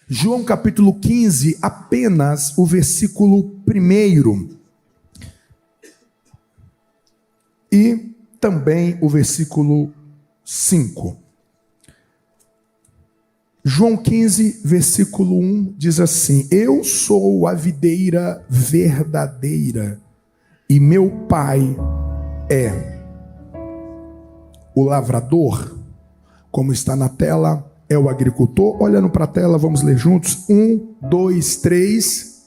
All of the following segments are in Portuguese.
João capítulo 15, apenas o versículo 1 e também o versículo 5. João 15, versículo 1 diz assim: Eu sou a videira verdadeira e meu pai é o lavrador. Como está na tela, é o agricultor. Olhando para a tela, vamos ler juntos. 1, 2, 3.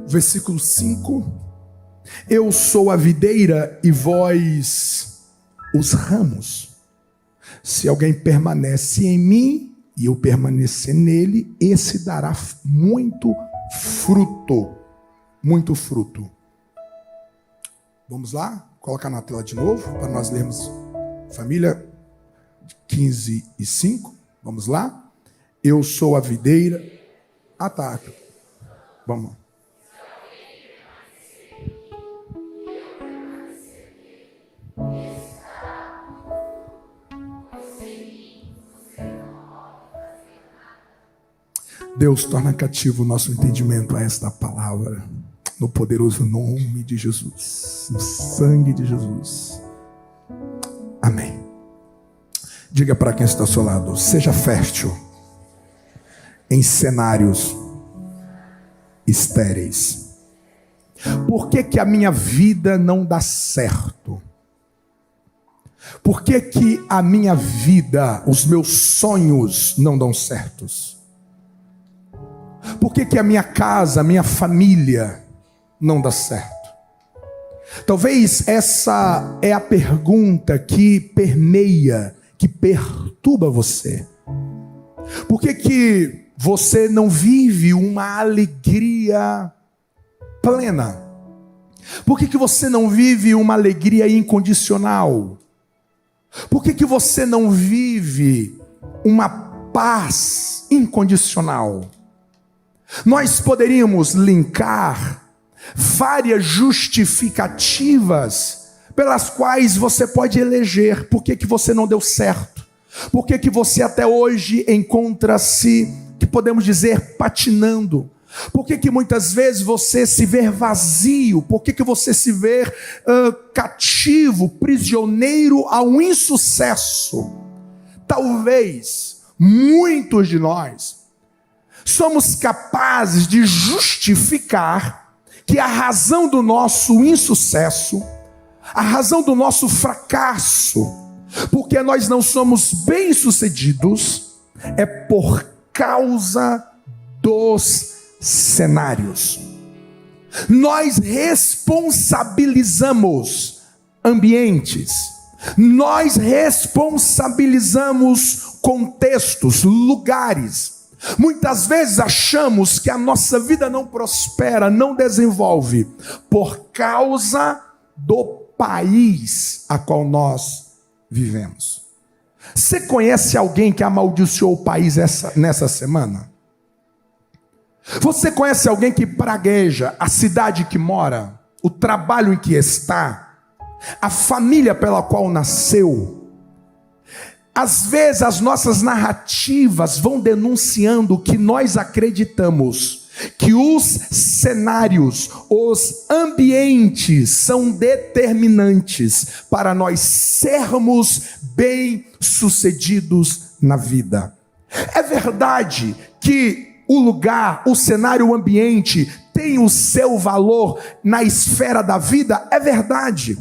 Versículo 5. Eu sou a videira e vós os ramos. Se alguém permanece em mim e eu permanecer nele, esse dará muito fruto. Muito fruto. Vamos lá? Colocar na tela de novo para nós lermos. Família 15 e 5. Vamos lá? Eu sou a videira. Ah, tá. Vamos. Deus, torna cativo o nosso entendimento a esta palavra, no poderoso nome de Jesus, no sangue de Jesus. Amém. Diga para quem está ao seu lado: seja fértil em cenários estéreis. Por que a minha vida não dá certo? Por que a minha vida, os meus sonhos não dão certos? Por que a minha casa, a minha família não dá certo? Talvez essa é a pergunta que permeia, que perturba você. Por que você não vive uma alegria plena? Por que você não vive uma alegria incondicional? Por que você não vive uma paz incondicional? Nós poderíamos linkar várias justificativas pelas quais você pode eleger por que você não deu certo, por que você até hoje encontra-se, que podemos dizer, patinando, por que muitas vezes você se vê vazio, por que você se vê cativo, prisioneiro a um insucesso. Talvez muitos de nós somos capazes de justificar que a razão do nosso insucesso, a razão do nosso fracasso, porque nós não somos bem-sucedidos, é por causa dos cenários. Nós responsabilizamos ambientes, nós responsabilizamos contextos, lugares. Muitas vezes achamos que a nossa vida não prospera, não desenvolve, por causa do país a qual nós vivemos. Você conhece alguém que amaldiçoou o país nessa semana? Você conhece alguém que pragueja a cidade que mora, o trabalho em que está, a família pela qual nasceu? Às vezes as nossas narrativas vão denunciando o que nós acreditamos, que os cenários, os ambientes são determinantes para nós sermos bem-sucedidos na vida. É verdade que o lugar, o cenário, o ambiente tem o seu valor na esfera da vida, é verdade.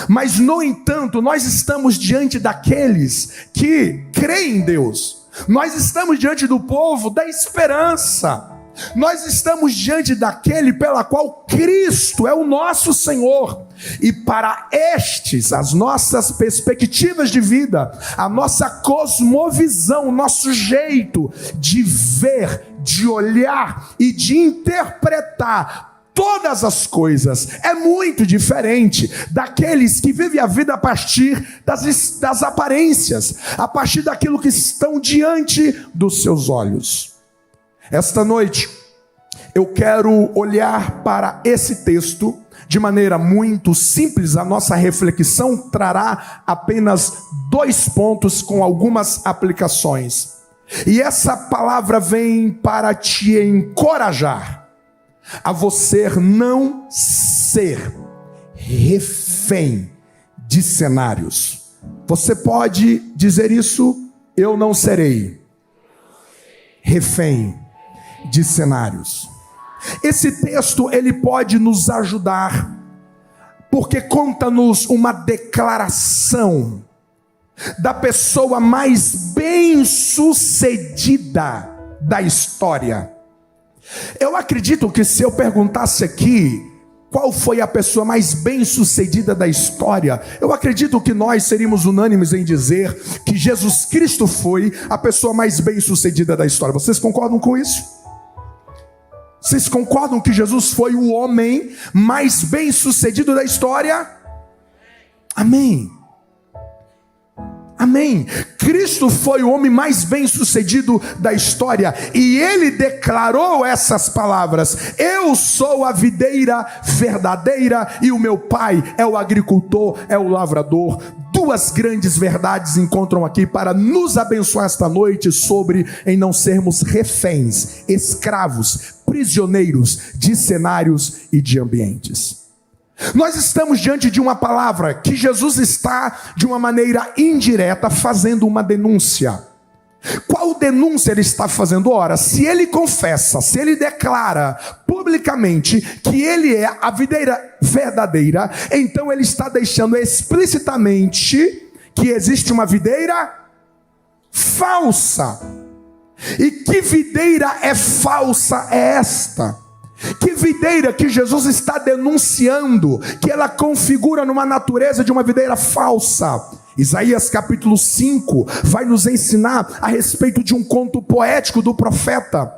Mas, no entanto, nós estamos diante daqueles que creem em Deus. Nós estamos diante do povo da esperança. Nós estamos diante daquele pela qual Cristo é o nosso Senhor. E para estes, as nossas perspectivas de vida, a nossa cosmovisão, o nosso jeito de ver, de olhar e de interpretar todas as coisas é muito diferente daqueles que vivem a vida a partir das aparências, a partir daquilo que estão diante dos seus olhos. Esta noite eu quero olhar para esse texto de maneira muito simples. A nossa reflexão trará apenas 2 pontos com algumas aplicações. E essa palavra vem para te encorajar a você não ser refém de cenários. Você pode dizer isso? Eu não serei refém de cenários. Esse texto, ele pode nos ajudar, porque conta-nos uma declaração da pessoa mais bem-sucedida da história. Eu acredito que se eu perguntasse aqui qual foi a pessoa mais bem-sucedida da história, eu acredito que nós seríamos unânimes em dizer que Jesus Cristo foi a pessoa mais bem-sucedida da história. Vocês concordam com isso? Vocês concordam que Jesus foi o homem mais bem-sucedido da história? Amém. Amém. Cristo foi o homem mais bem-sucedido da história, e ele declarou essas palavras: eu sou a videira verdadeira e o meu pai é o agricultor, é o lavrador. 2 grandes verdades encontram aqui para nos abençoar esta noite sobre em não sermos reféns, escravos, prisioneiros de cenários e de ambientes. Nós estamos diante de uma palavra que Jesus está, de uma maneira indireta, fazendo uma denúncia. Qual denúncia ele está fazendo? Ora, se ele confessa, se ele declara publicamente que ele é a videira verdadeira, então ele está deixando explicitamente que existe uma videira falsa. E que videira é falsa é esta? Que videira que Jesus está denunciando, que ela configura numa natureza de uma videira falsa? Isaías capítulo 5 vai nos ensinar a respeito de um conto poético do profeta.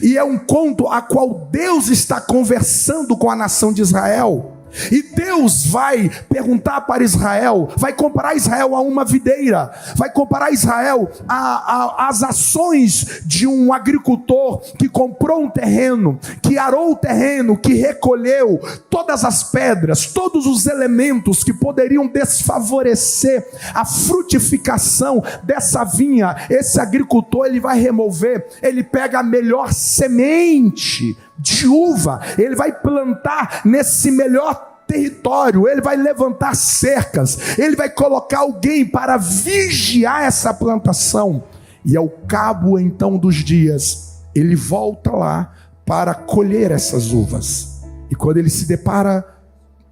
E é um conto a qual Deus está conversando com a nação de Israel. E Deus vai perguntar para Israel, vai comparar Israel a uma videira, vai comparar Israel às ações de um agricultor que comprou um terreno, que arou o terreno, que recolheu todas as pedras, todos os elementos que poderiam desfavorecer a frutificação dessa vinha. Esse agricultor, ele vai remover, ele pega a melhor semente de uva, ele vai plantar nesse melhor território, ele vai levantar cercas, ele vai colocar alguém para vigiar essa plantação, e ao cabo então dos dias, ele volta lá para colher essas uvas. E quando ele se depara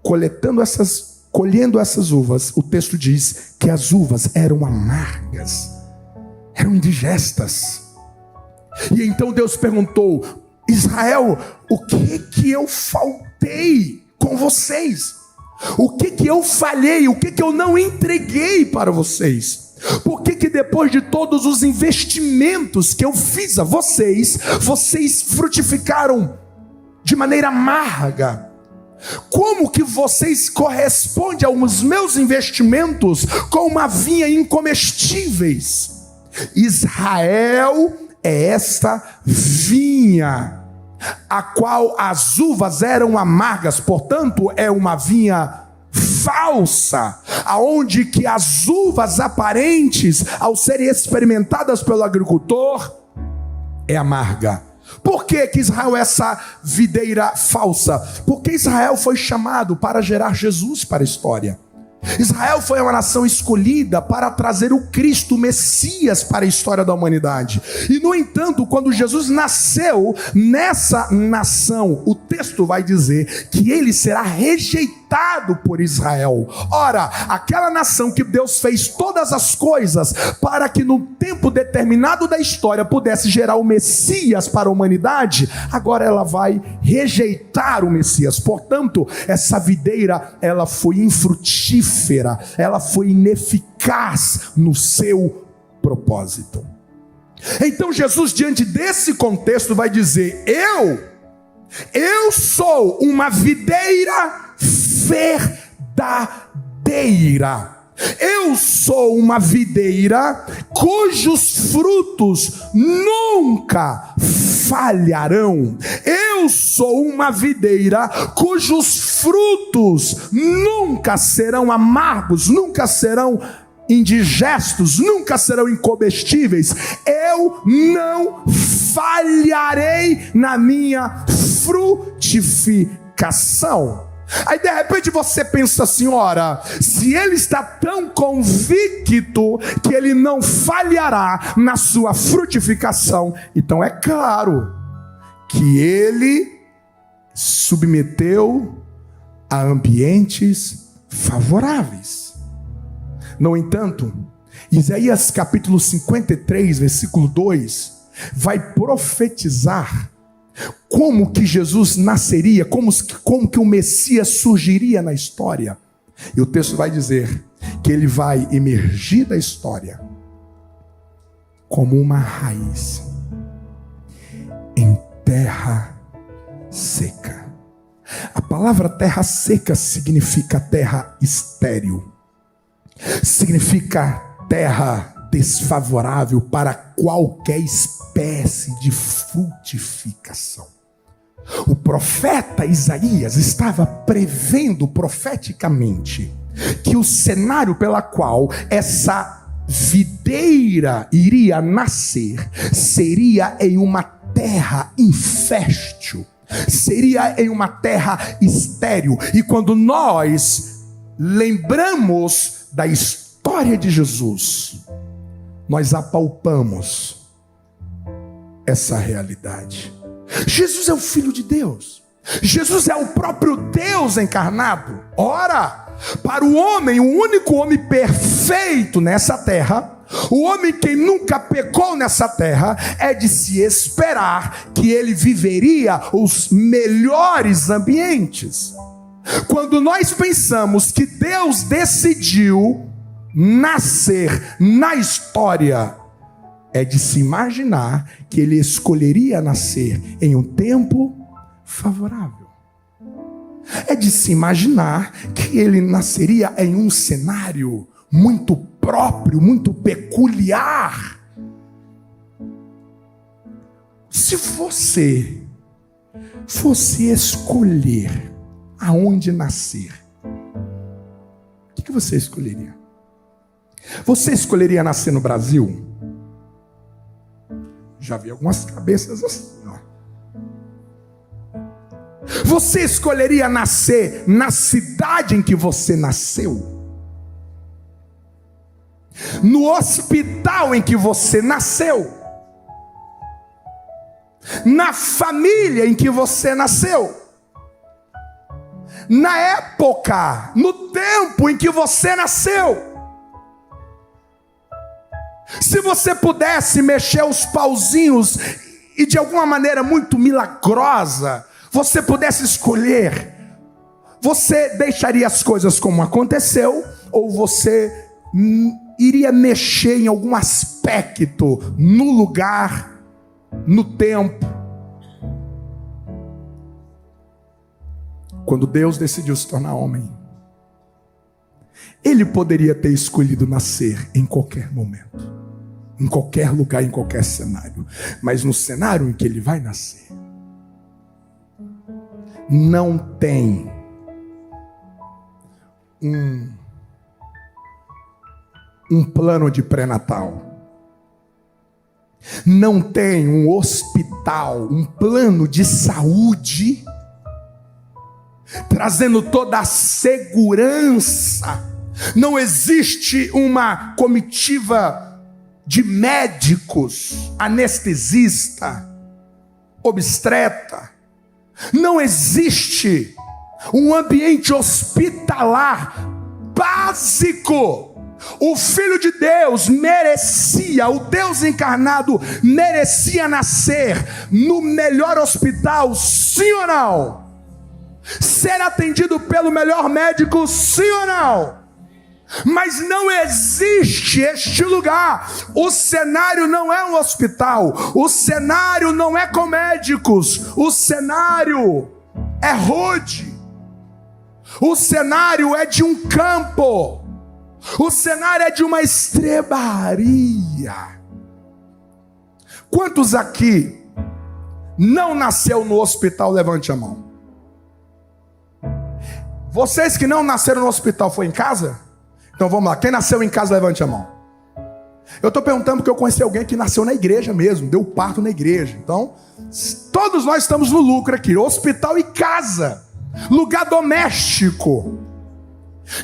colhendo essas uvas, o texto diz que as uvas eram amargas, eram indigestas. E então Deus perguntou: Israel, o que eu faltei com vocês? O que eu falhei? O que eu não entreguei para vocês? Por que depois de todos os investimentos que eu fiz a vocês, vocês frutificaram de maneira amarga? Como que vocês correspondem aos meus investimentos com uma vinha incomestíveis? Israel é esta vinha, a qual as uvas eram amargas, portanto é uma vinha falsa, aonde que as uvas aparentes, ao serem experimentadas pelo agricultor, é amarga. Por que Israel é essa videira falsa? Porque Israel foi chamado para gerar Jesus para a história. Israel foi uma nação escolhida para trazer o Cristo, o Messias, para a história da humanidade. E no entanto, quando Jesus nasceu nessa nação, o texto vai dizer que ele será rejeitado por Israel. Ora, aquela nação que Deus fez todas as coisas para que no tempo determinado da história pudesse gerar o Messias para a humanidade, agora ela vai rejeitar o Messias. Portanto, essa videira, ela foi infrutífera, ela foi ineficaz no seu propósito. Então Jesus, diante desse contexto, vai dizer: eu sou uma videira verdadeira. Eu sou uma videira cujos frutos nunca falharão. Eu sou uma videira cujos frutos nunca serão amargos, nunca serão indigestos, nunca serão incomestíveis. Eu não falharei na minha frutificação. Aí de repente você pensa assim: ora, se ele está tão convicto que ele não falhará na sua frutificação, então é claro que ele submeteu a ambientes favoráveis. No entanto, Isaías capítulo 53, versículo 2, vai profetizar como que Jesus nasceria, como que o Messias surgiria na história. E o texto vai dizer que ele vai emergir da história como uma raiz em terra seca. A palavra terra seca significa terra estéril, significa terra desfavorável para qualquer espécie de frutificação. O profeta Isaías estava prevendo profeticamente que o cenário pela qual essa videira iria nascer seria em uma terra infértil, seria em uma terra estéril. E quando nós lembramos da história de Jesus, nós apalpamos essa realidade. Jesus é o Filho de Deus. Jesus é o próprio Deus encarnado. Ora, para o homem, o único homem perfeito nessa terra, o homem que nunca pecou nessa terra, é de se esperar que ele viveria os melhores ambientes. Quando nós pensamos que Deus decidiu nascer na história, é de se imaginar que ele escolheria nascer em um tempo favorável. É de se imaginar que ele nasceria em um cenário muito próprio, muito peculiar. Se você fosse escolher aonde nascer, o que você escolheria? Você escolheria nascer no Brasil? Já vi algumas cabeças assim, ó. Você escolheria nascer na cidade em que você nasceu? No hospital em que você nasceu? Na família em que você nasceu? Na época, no tempo em que você nasceu? Se você pudesse mexer os pauzinhos e de alguma maneira muito milagrosa, você pudesse escolher, você deixaria as coisas como aconteceu, ou você iria mexer em algum aspecto, no lugar, no tempo? Quando Deus decidiu se tornar homem, ele poderia ter escolhido nascer em qualquer momento, em qualquer lugar, em qualquer cenário. Mas no cenário em que ele vai nascer, não tem um plano de pré-natal. Não tem um hospital, um plano de saúde, trazendo toda a segurança. Não existe uma comitiva de médicos, anestesista, obstetra. Não existe um ambiente hospitalar básico. O Filho de Deus merecia, o Deus encarnado merecia nascer no melhor hospital, sim ou não? Ser atendido pelo melhor médico, sim ou não? Mas não existe este lugar. O cenário não é um hospital, o cenário não é com médicos, o cenário é rude, o cenário é de um campo, o cenário é de uma estrebaria. Quantos aqui não nasceu no hospital, levante a mão. Vocês que não nasceram no hospital, foi em casa? Então vamos lá, quem nasceu em casa, levante a mão. Eu estou perguntando porque eu conheci alguém que nasceu na igreja mesmo, deu parto na igreja. Então, todos nós estamos no lucro aqui, hospital e casa, lugar doméstico.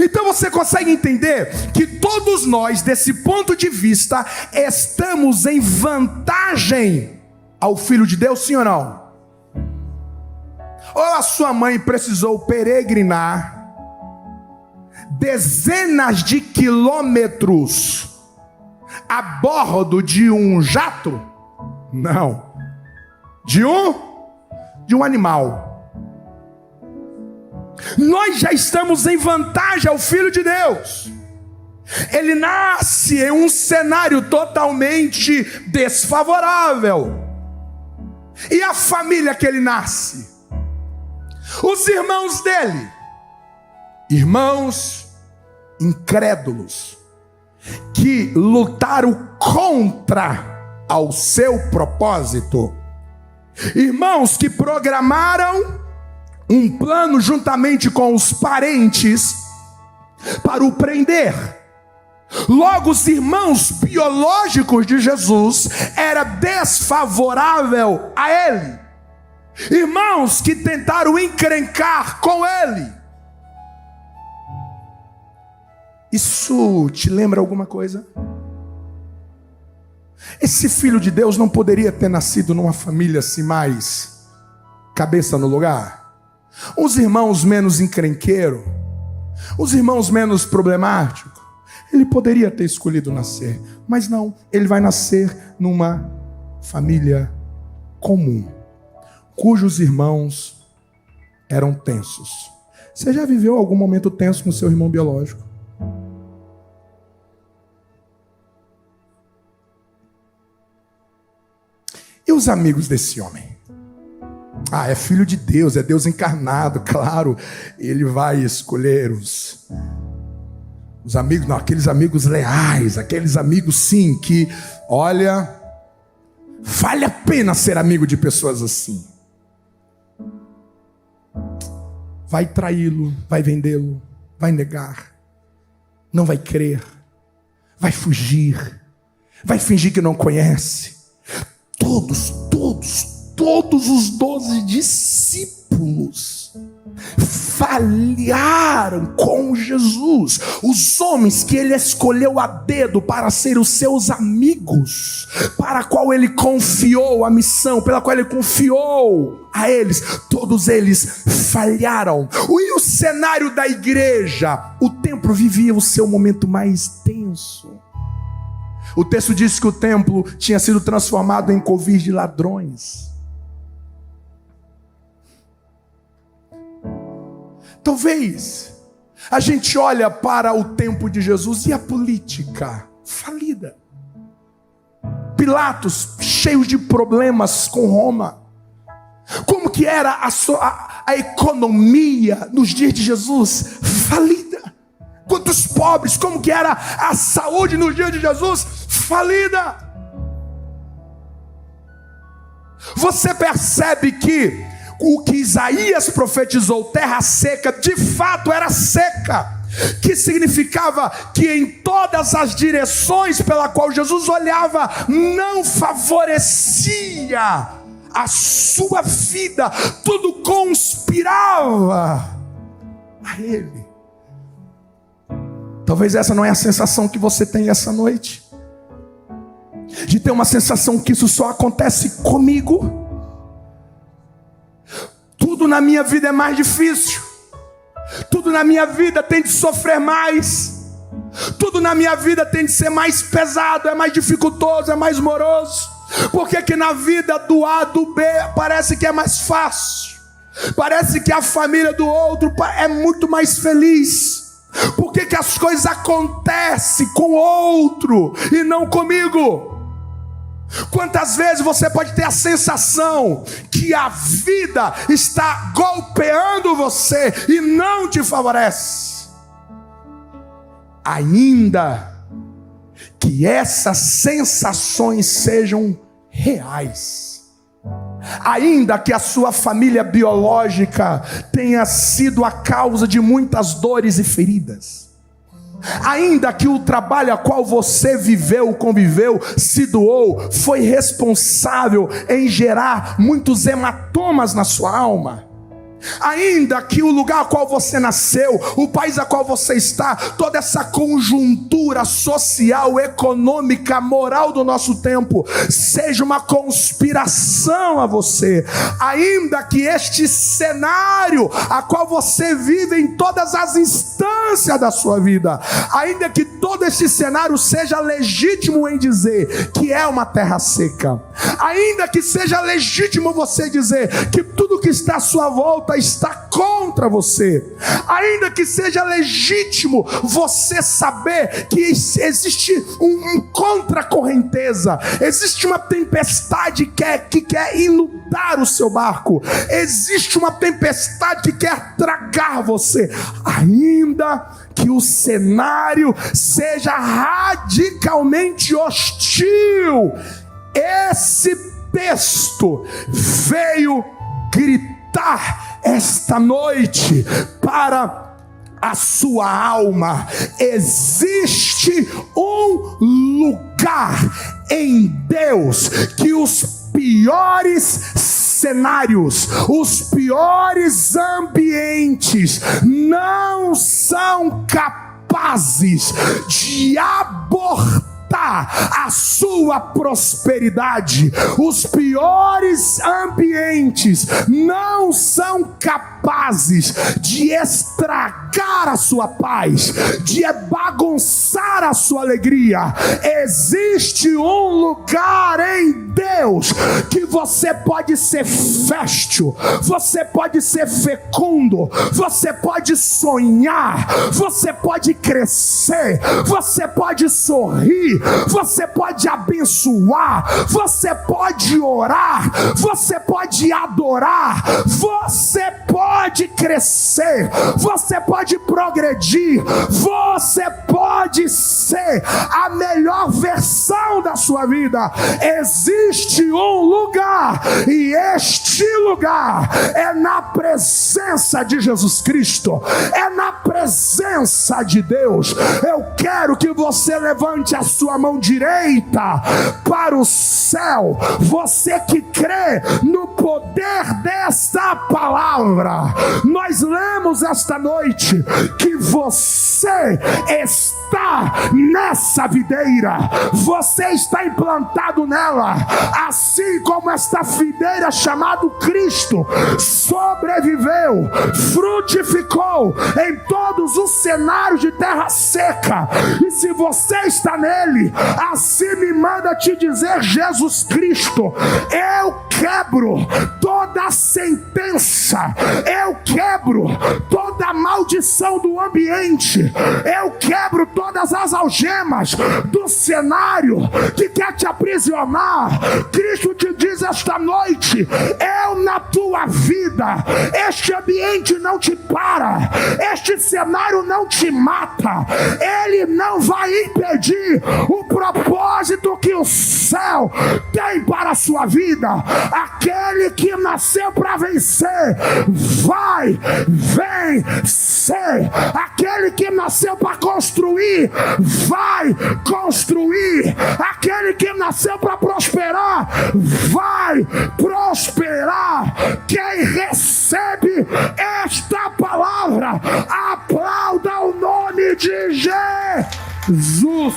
Então você consegue entender que todos nós, desse ponto de vista, estamos em vantagem ao Filho de Deus, sim ou não? Ou a sua mãe precisou peregrinar dezenas de quilômetros a bordo de um jato? Não. De um animal. Nós já estamos em vantagem ao Filho de Deus. Ele nasce em um cenário totalmente desfavorável. E a família que ele nasce? Os irmãos dele, irmãos incrédulos, que lutaram contra ao seu propósito, irmãos que programaram um plano juntamente com os parentes para o prender. Logo, os irmãos biológicos de Jesus era desfavorável a ele. Irmãos que tentaram encrencar com ele. Isso te lembra alguma coisa? Esse Filho de Deus não poderia ter nascido numa família assim mais cabeça no lugar? Os irmãos menos encrenqueiros, os irmãos menos problemáticos. Ele poderia ter escolhido nascer, mas não, ele vai nascer numa família comum, cujos irmãos eram tensos. Você já viveu algum momento tenso com seu irmão biológico? E os amigos desse homem? Ah, é filho de Deus, é Deus encarnado, claro, ele vai escolher os amigos, não, aqueles amigos leais, aqueles amigos sim, que, olha, vale a pena ser amigo de pessoas assim. Vai traí-lo, vai vendê-lo, vai negar, não vai crer, vai fugir, vai fingir que não conhece. Todos os 12 discípulos falharam com Jesus. Os homens que ele escolheu a dedo para ser os seus amigos, para a qual ele confiou a missão, pela qual ele confiou a eles, todos eles falharam. E o cenário da igreja, o templo vivia o seu momento mais tenso. O texto diz que o templo tinha sido transformado em covil de ladrões. Talvez a gente olha para o tempo de Jesus e a política falida. Pilatos cheio de problemas com Roma. Como que era a economia nos dias de Jesus? Falida. Quantos pobres, como que era a saúde nos dias de Jesus? Falida. Você percebe que o que Isaías profetizou, terra seca, de fato era seca, que significava que em todas as direções pela qual Jesus olhava, não favorecia a sua vida, tudo conspirava a ele. Talvez essa não é a sensação que você tem essa noite, de ter uma sensação que isso só acontece comigo. Tudo na minha vida é mais difícil, tudo na minha vida tem de sofrer mais, tudo na minha vida tem de ser mais pesado, é mais dificultoso, é mais moroso. Porque que na vida do A, do B, parece que é mais fácil, parece que a família do outro é muito mais feliz. Por que que as coisas acontecem com o outro e não comigo? Quantas vezes você pode ter a sensação que a vida está golpeando você e não te favorece? Ainda que essas sensações sejam reais, Ainda que a sua família biológica tenha sido a causa de muitas dores e feridas, ainda que o trabalho a qual você viveu, conviveu, se doou, foi responsável em gerar muitos hematomas na sua alma, ainda que o lugar a qual você nasceu, o país a qual você está, toda essa conjuntura social, econômica, moral do nosso tempo seja uma conspiração a você, ainda que este cenário a qual você vive em todas as instâncias da sua vida, ainda que todo este cenário seja legítimo em dizer que é uma terra seca, ainda que seja legítimo você dizer que tudo que está à sua volta está contra você, ainda que seja legítimo você saber que existe um contra-correnteza, existe uma tempestade que quer inundar o seu barco, existe uma tempestade que quer tragar você, ainda que o cenário seja radicalmente hostil, esse texto veio gritar esta noite para a sua alma: existe um lugar em Deus que os piores cenários, os piores ambientes não são capazes de abortar a sua prosperidade. Os piores ambientes não são capazes de estragar a sua paz, de bagunçar a sua alegria. Existe um lugar em Deus que você pode ser fértil, você pode ser fecundo, você pode sonhar, você pode crescer, você pode sorrir, você pode abençoar, você pode orar, você pode adorar, você pode crescer, você pode progredir, você pode ser a melhor versão da sua vida. Existe um lugar, e este lugar é na presença de Jesus Cristo, é na presença de Deus. Eu quero que você levante a sua mão direita para o céu, você que crê no poder desta palavra. Nós lemos esta noite que você está nessa videira, você está implantado nela, assim como esta videira chamada Cristo sobreviveu, frutificou em todos os cenários de terra seca. E se você está nele, assim me manda te dizer Jesus Cristo: eu quebro toda a sentença, eu quebro toda a maldição do ambiente, eu quebro todas as algemas do cenário que quer te aprisionar. Cristo te diz esta noite: eu na tua vida, este ambiente não te para, este cenário não te mata, ele não vai impedir o propósito que o céu tem para a sua vida. Aquele que nasceu para vencer vai vencer, aquele que nasceu para construir vai construir, aquele que nasceu para prosperar vai prosperar. Quem recebe esta palavra, aplauda o nome de Jesus.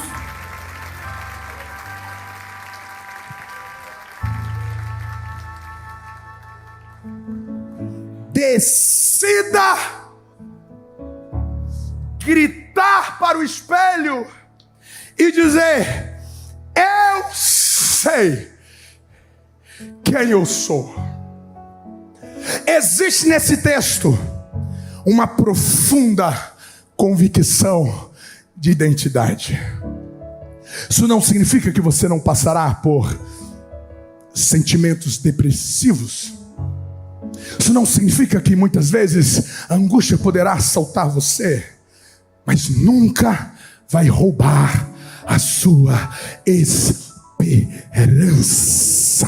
Decida gritar para o espelho e dizer: eu sei quem eu sou. Existe nesse texto uma profunda convicção de identidade. Isso não significa que você não passará por sentimentos depressivos. Isso não significa que muitas vezes a angústia poderá assaltar você, mas nunca vai roubar a sua esperança. esperança.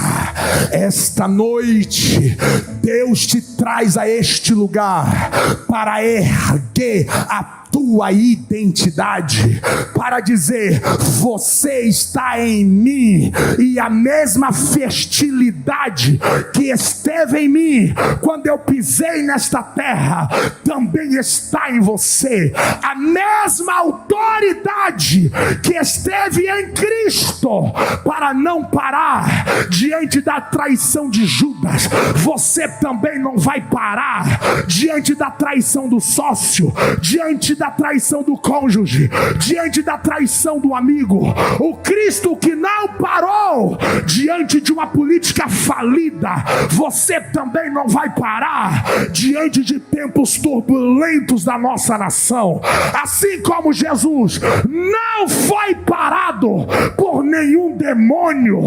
Esta noite, Deus te traz a este lugar para erguer a tua identidade, para dizer: você está em mim, e a mesma fertilidade que esteve em mim quando eu pisei nesta terra também está em você. A mesma autoridade que esteve em Cristo para não parar diante da traição de Judas, você também não vai parar diante da traição do sócio, diante da traição do cônjuge, diante da traição do amigo. O Cristo que não parou diante de uma política falida, você também não vai parar diante de tempos turbulentos da nossa nação. Assim como Jesus não foi parado por nenhum demônio,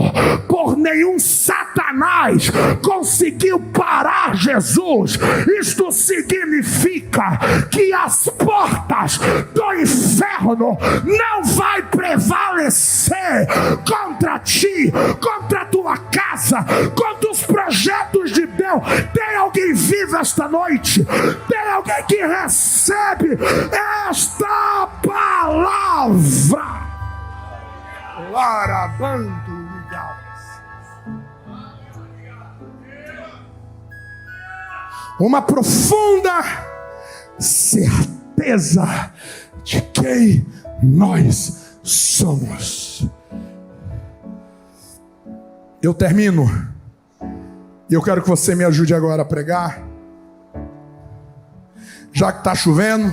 por nenhum Satanás conseguiu parar Jesus. Isto significa que as portas do inferno não vai prevalecer contra ti, contra a tua casa, contra os projetos de Deus. Tem alguém vivo esta noite? Tem alguém que recebe esta palavra? Larabando. Uma profunda certeza de quem nós somos. Eu termino, e eu quero que você me ajude agora a pregar. Já que está chovendo,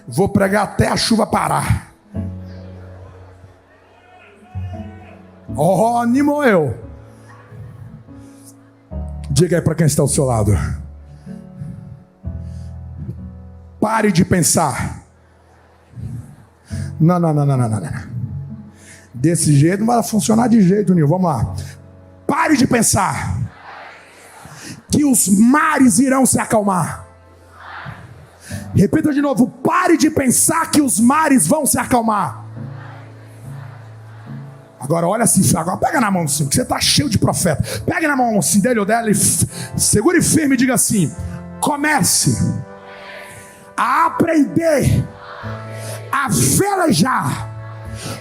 vou pregar até a chuva parar. Oh, animou eu. Diga aí para quem está ao seu lado: pare de pensar. Não. Desse jeito não vai funcionar de jeito nenhum. Vamos lá. Pare de pensar que os mares irão se acalmar. Repita de novo: pare de pensar que os mares vão se acalmar. Agora olha assim, agora pega na mão assim, que você está cheio de profeta. Pega na mão assim dele ou dela e segure firme e diga assim: comece a aprender a velejar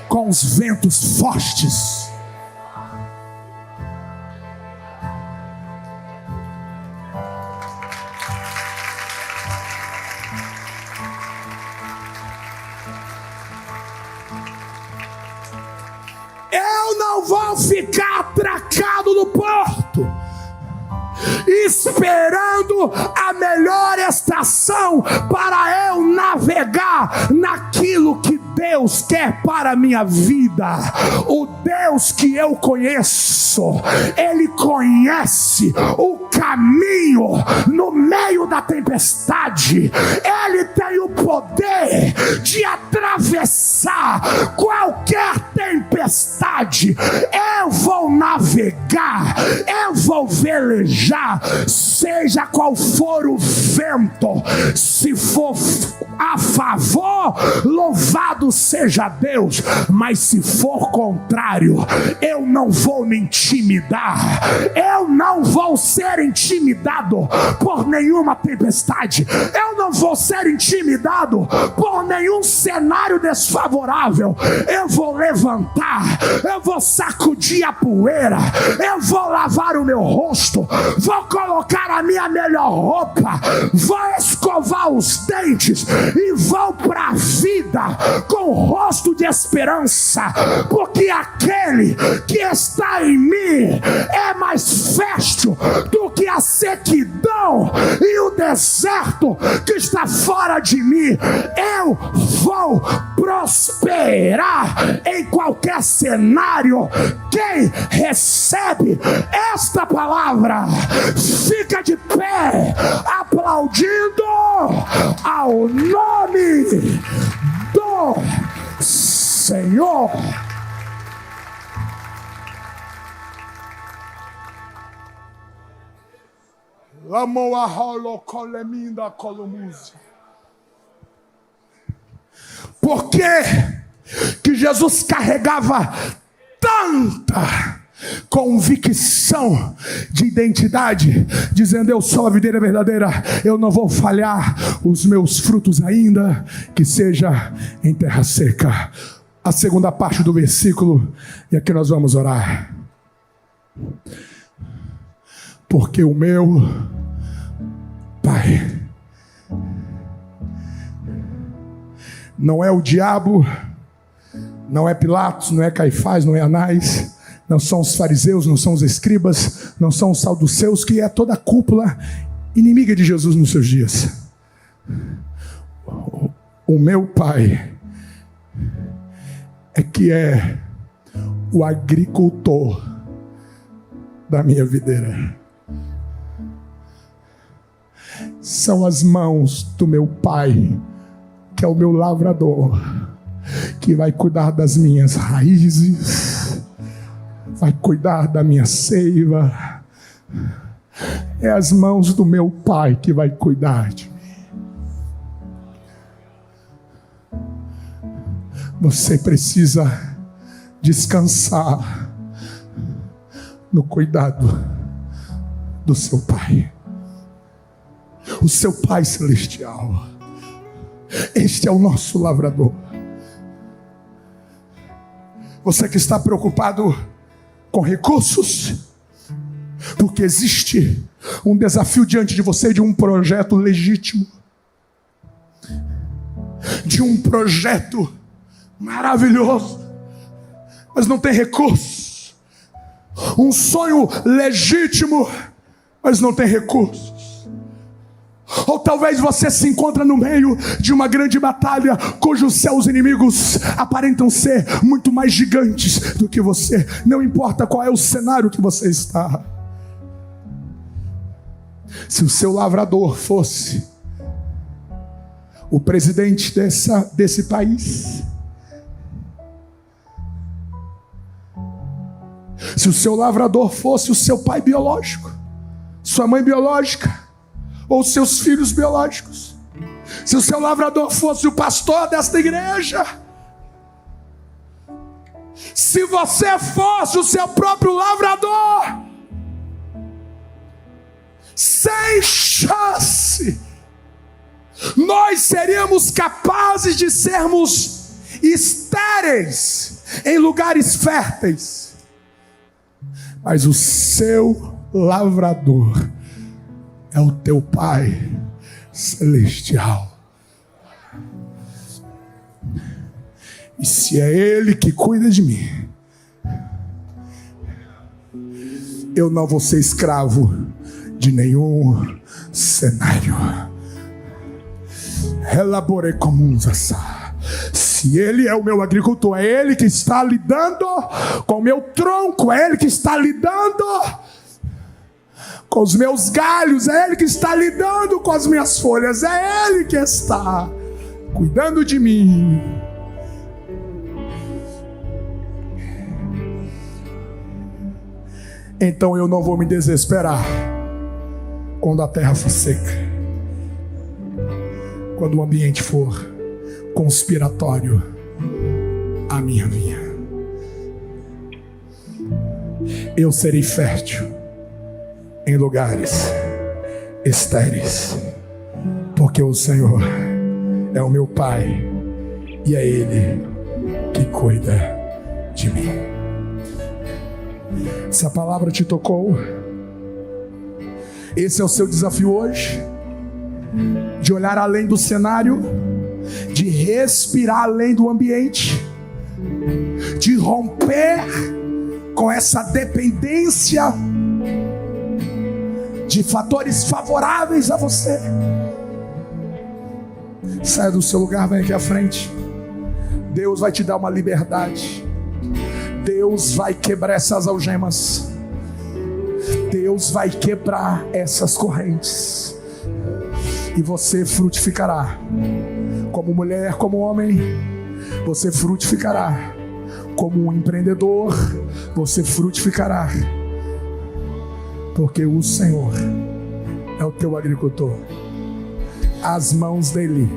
com os ventos fortes. Eu não vou ficar atracado no porto, esperando a melhor estação para eu navegar naquilo que Deus quer para a minha vida. O Deus que eu conheço, Ele conhece o caminho no meio da tempestade. Ele tem o poder de atravessar qualquer tempestade. Eu vou navegar, eu vou velejar, seja qual for o vento. Se for a favor, louvado seja Deus, mas se for contrário, eu não vou me intimidar. Eu não vou ser intimidado por nenhuma tempestade. Eu não vou ser intimidado por nenhum cenário desfavorável. Eu vou levantar, eu vou sacudir a poeira, eu vou lavar o meu rosto, vou colocar a minha melhor roupa, vou escovar os dentes e vou para a vida com o rosto de esperança, porque aquele que está em mim é mais fértil do que a sequidão e o deserto que está fora de mim. Eu vou prosperar em qualquer cenário. Quem recebe esta palavra fica de pé aplaudindo ao nome do Senhor. Porque que Jesus carregava tanta convicção de identidade, dizendo: eu sou a videira verdadeira, eu não vou falhar os meus frutos ainda que seja em terra seca. A segunda parte do versículo, e aqui nós vamos orar. Porque o meu Pai não é o diabo, não é Pilatos, não é Caifás, não é Anás, não são os fariseus, não são os escribas, não são os saduceus, que é toda a cúpula inimiga de Jesus nos seus dias. O meu Pai é que é o agricultor da minha videira. São as mãos do meu Pai, que é o meu lavrador, que vai cuidar das minhas raízes, vai cuidar da minha seiva. É as mãos do meu Pai que vai cuidar de mim. Você precisa descansar no cuidado do seu Pai, o seu Pai celestial. Este é o nosso lavrador. Você que está preocupado com recursos, porque existe um desafio diante de você de um projeto legítimo, de um projeto maravilhoso, mas não tem recursos. Um sonho legítimo, mas não tem recursos. Ou talvez você se encontra no meio de uma grande batalha, cujos seus inimigos aparentam ser muito mais gigantes do que você. Não importa qual é o cenário que você está. Se o seu lavrador fosse o presidente desse país, se o seu lavrador fosse o seu pai biológico, sua mãe biológica, ou seus filhos biológicos, se o seu lavrador fosse o pastor desta igreja, se você fosse o seu próprio lavrador, sem chance, nós seríamos capazes de sermos estéreis em lugares férteis. Mas o seu lavrador é o teu Pai celestial. E se é Ele que cuida de mim, eu não vou ser escravo de nenhum cenário. Elaborei como um zaçá. Se Ele é o meu agricultor, é Ele que está lidando com o meu tronco, é Ele que está lidando com os meus galhos, é Ele que está lidando com as minhas folhas, é Ele que está cuidando de mim. Então eu não vou me desesperar quando a terra for seca, quando o ambiente for conspiratório à minha vinha. Eu serei fértil em lugares estéreis, porque o Senhor é o meu Pai e é Ele que cuida de mim. Essa palavra te tocou? Esse é o seu desafio hoje? De olhar além do cenário, de respirar além do ambiente, de romper com essa dependência de fatores favoráveis a você. Saia do seu lugar, vem aqui à frente. Deus vai te dar uma liberdade. Deus vai quebrar essas algemas. Deus vai quebrar essas correntes. E você frutificará. Como mulher, como homem, você frutificará. Como um empreendedor, você frutificará. Porque o Senhor é o teu agricultor. As mãos dele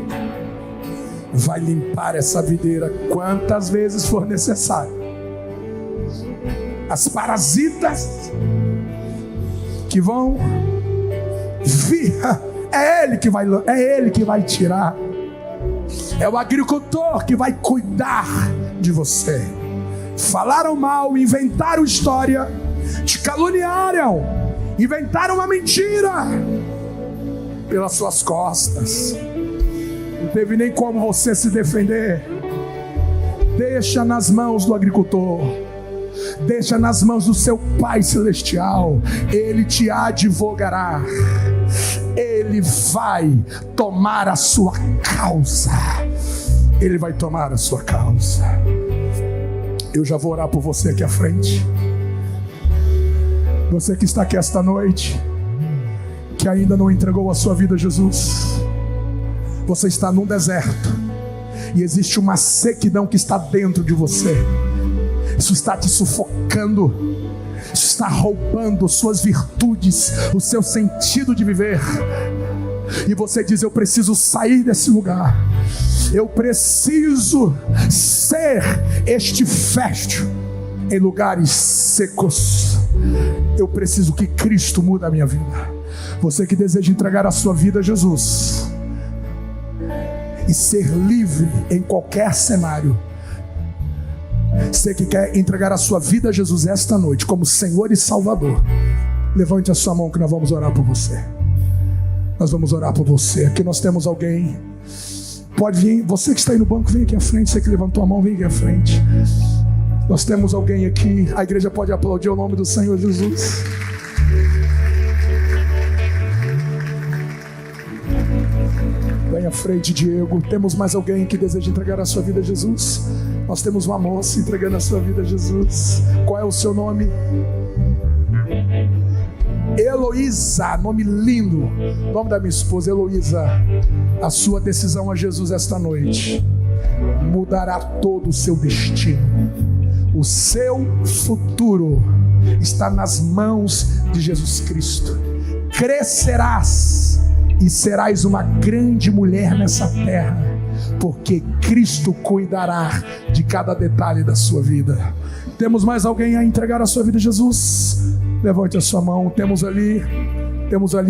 vai limpar essa videira quantas vezes for necessário. As parasitas que vão vir, é Ele que vai tirar. É o agricultor que vai cuidar de você. Falaram mal, inventaram história, te caluniaram, inventaram uma mentira pelas suas costas. Não teve nem como você se defender. Deixa nas mãos do agricultor. Deixa nas mãos do seu Pai Celestial. Ele te advogará. Ele vai tomar a sua causa. Ele vai tomar a sua causa. Eu já vou orar por você aqui à frente. Você que está aqui esta noite, que ainda não entregou a sua vida a Jesus. Você está num deserto e existe uma sequidão que está dentro de você. Isso está te sufocando. Isso está roubando suas virtudes, o seu sentido de viver. E você diz: eu preciso sair desse lugar. Eu preciso ser este fértil em lugares secos. Eu preciso que Cristo mude a minha vida. Você que deseja entregar a sua vida a Jesus e ser livre em qualquer cenário. Você que quer entregar a sua vida a Jesus esta noite como Senhor e Salvador, levante a sua mão que nós vamos orar por você. Nós vamos orar por você. Aqui nós temos alguém. Pode vir, você que está aí no banco, vem aqui à frente. Você que levantou a mão, vem aqui à frente. Nós temos alguém aqui. A igreja pode aplaudir o nome do Senhor Jesus. Vem à frente, Diego. Temos mais alguém que deseja entregar a sua vida a Jesus? Nós temos uma moça entregando a sua vida a Jesus. Qual é o seu nome? Heloísa, nome lindo. Nome da minha esposa, Heloísa. A sua decisão a Jesus esta noite mudará todo o seu destino. O seu futuro está nas mãos de Jesus Cristo. Crescerás e serás uma grande mulher nessa terra, porque Cristo cuidará de cada detalhe da sua vida. Temos mais alguém a entregar a sua vida a Jesus? Levante a sua mão. Temos ali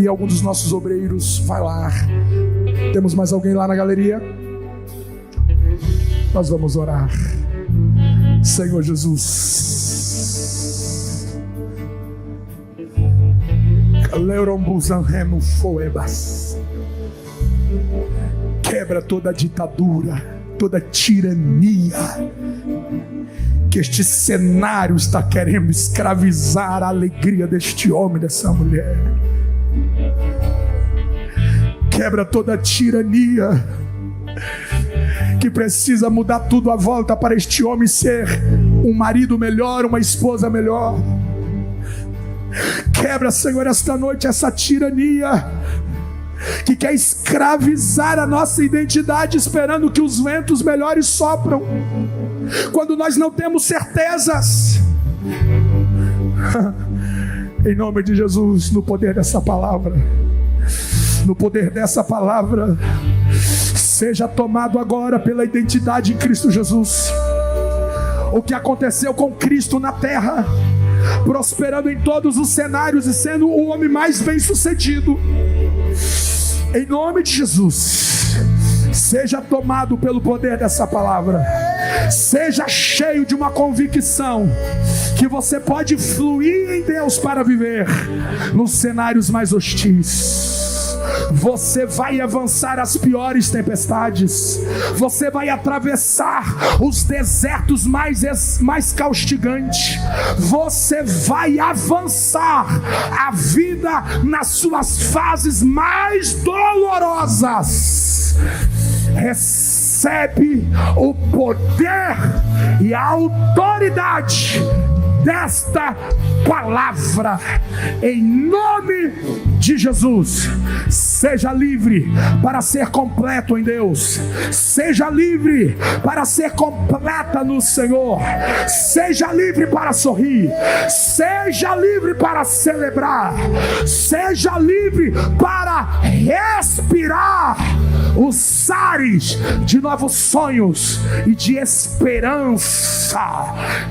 algum dos nossos obreiros. Vai lá. Temos mais alguém lá na galeria? Nós vamos orar. Senhor Jesus, quebra toda ditadura, toda tirania que este cenário está querendo escravizar a alegria deste homem, dessa mulher. Quebra toda tirania que precisa mudar tudo à volta para este homem ser um marido melhor, uma esposa melhor. Quebra, Senhor, esta noite essa tirania que quer escravizar a nossa identidade, esperando que os ventos melhores sopram, quando nós não temos certezas. Em nome de Jesus, no poder dessa palavra, seja tomado agora pela identidade em Cristo Jesus. O que aconteceu com Cristo na terra, prosperando em todos os cenários e sendo o homem mais bem sucedido, em nome de Jesus, seja tomado pelo poder dessa palavra. Seja cheio de uma convicção que você pode fluir em Deus para viver nos cenários mais hostis. Você vai avançar as piores tempestades. Você vai atravessar os desertos mais caustigantes. Você vai avançar a vida nas suas fases mais dolorosas. Recebe o poder e a autoridade desta palavra, em nome de Jesus. Seja livre para ser completo em Deus. Seja livre para ser completa no Senhor. Seja livre para sorrir. Seja livre para celebrar. Seja livre para respirar os ares de novos sonhos e de esperança,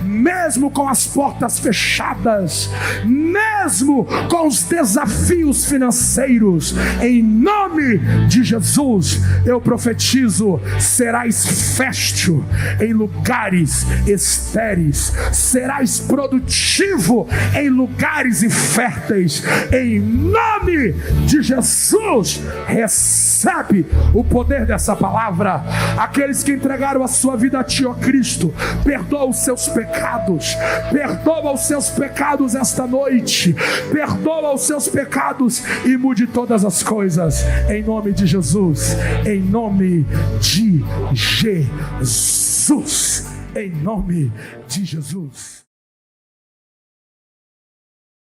mesmo com as portas fechadas, mesmo com os desafios financeiros. Em nome de Jesus, eu profetizo: serás fértil em lugares estéreis, serás produtivo em lugares inférteis. Em nome de Jesus, recebe o poder dessa palavra. Aqueles que entregaram a sua vida a Ti, ó Cristo, perdoa os seus pecados, perdoa os seus pecados esta noite, perdoa os seus pecados e mude todas as coisas, em nome de Jesus, em nome de Jesus, em nome de Jesus.